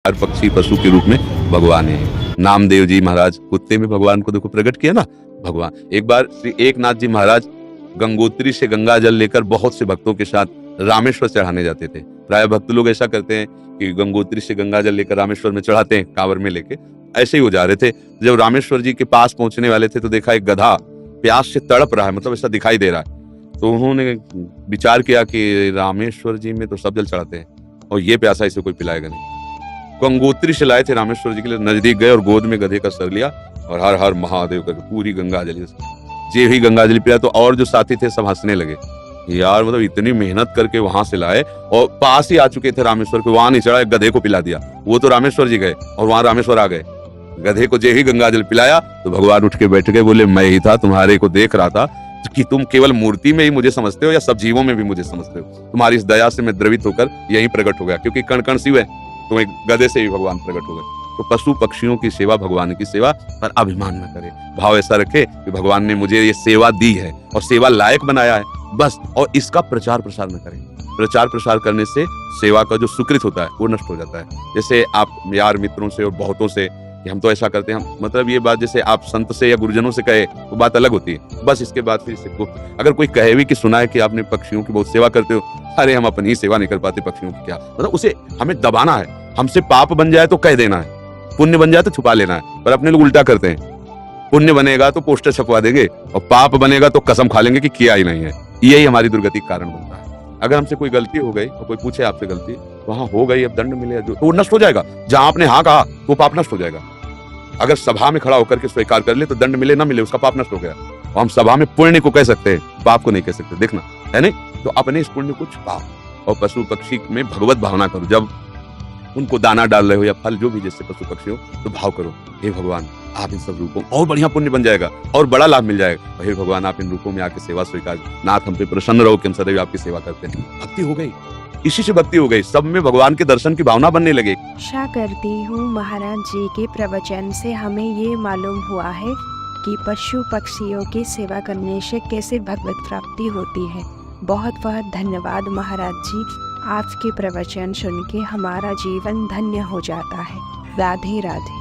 हर पक्षी पशु के रूप में भगवान है। नामदेव जी महाराज कुत्ते में भगवान को देखो प्रकट किया ना भगवान। एक बार श्री एकनाथ जी महाराज गंगोत्री से गंगा जल लेकर बहुत से भक्तों के साथ रामेश्वर चढ़ाने जाते थे। प्राय भक्त लोग ऐसा करते हैं कि गंगोत्री से गंगा जल लेकर रामेश्वर में चढ़ाते हैं कांवर में लेके। ऐसे ही वो जा रहे थे, जब रामेश्वर जी के पास पहुंचने वाले थे तो देखा एक गधा प्यास से तड़प रहा है, मतलब ऐसा दिखाई दे रहा है। तो उन्होंने विचार किया कि रामेश्वर जी में तो सब जल चढ़ाते हैं और ये प्यासा इसे कोई पिलाएगा नहीं। गंगोत्री से लाए थे रामेश्वर जी के लिए, नजदीक गए और गोद में गधे का सर लिया और हर हर महादेव करके पूरी गंगा जली जे ही गंगा जली पिया। तो और जो साथी थे सब हंसने लगे, यार मतलब इतनी मेहनत करके वहां से लाए और पास ही आ चुके थे रामेश्वर के, वहां नहीं चढ़ा, गधे को पिला दिया। वो तो रामेश्वर जी गए और वहां रामेश्वर आ गए। गधे को जे ही गंगा जल पिलाया तो भगवान उठ के बैठ गए, बोले मैं ही था, तुम्हारे को देख रहा था कि तुम केवल मूर्ति में ही मुझे समझते हो या सब जीवों में भी मुझे समझते हो। तुम्हारी इस दया से मैं द्रवित होकर यहीं प्रकट हो गया, क्योंकि कण कण शिव है, तो एक गधे से ही भगवान प्रकट हो गए। तो पशु पक्षियों की सेवा भगवान की सेवा पर अभिमान न करे, भाव ऐसा रखे कि भगवान ने मुझे ये सेवा दी है और सेवा लायक बनाया है बस, और इसका प्रचार प्रसार न करें। प्रचार प्रसार करने से सेवा का जो सुकृत होता है वो नष्ट हो जाता है। जैसे आप यार मित्रों से और बहुतों से कि हम तो ऐसा करते हैं, मतलब ये बात जैसे आप संत से या गुरुजनों से कहे वो बात अलग होती है। बस इसके बाद फिर इससे अगर कोई कहे भी कि सुना है कि आपने पक्षियों की बहुत सेवा करते हो, अरे हम अपनी ही सेवा नहीं कर पाते पक्षियों की क्या, मतलब उसे हमें दबाना है। हमसे पाप बन जाए तो कह देना है, पुण्य बन जाए तो छुपा लेना है। पर अपने लोग उल्टा करते हैं, पुण्य बनेगा तो पोस्टर छपवा देंगे और पाप बनेगा तो कसम खा लेंगे कि किया ही नहीं है। यही हमारी दुर्गति का कारण बनता है। अगर हमसे कोई गलती हो गई और कोई पूछे आपसे गलती, वहां हो गई, अब दंड मिलेगा जो, तो वो नष्ट हो जाएगा। जहां आपने हाँ कहा तो पाप नष्ट हो जाएगा। अगर सभा में खड़ा होकर के स्वीकार कर ले तो दंड मिले ना मिले उसका पाप नष्ट हो गया। और हम सभा में पुण्य को कह सकते हैं, पाप को नहीं कह सकते, देखना है नहीं। तो अपने इस पुण्य को छुपाओ और पशु पक्षी में भगवत भावना करो। जब उनको दाना डाल रहे हो या फल जो भी जैसे पशु पक्षी हो, तो भाव करो, हे भगवान आप इन सब रूपों और बढ़िया पुण्य बन जाएगा और बड़ा लाभ मिल जाएगा। हे भगवान आप इन रूपों में आके सेवा स्वीकार, नाथ हम पे प्रसन्न रहो कि हम सदैव आपकी सेवा करते हैं। भक्ति हो गई, इसी से भक्ति हो गई, सब में भगवान के दर्शन की भावना बनने लगे। आशा करती हूँ महाराज जी के प्रवचन से हमें ये मालूम हुआ है कि पशु पक्षियों की सेवा करने से कैसे भगवत प्राप्ति होती है। बहुत बहुत धन्यवाद महाराज जी, आपके प्रवचन सुन के हमारा जीवन धन्य हो जाता है। राधे राधे।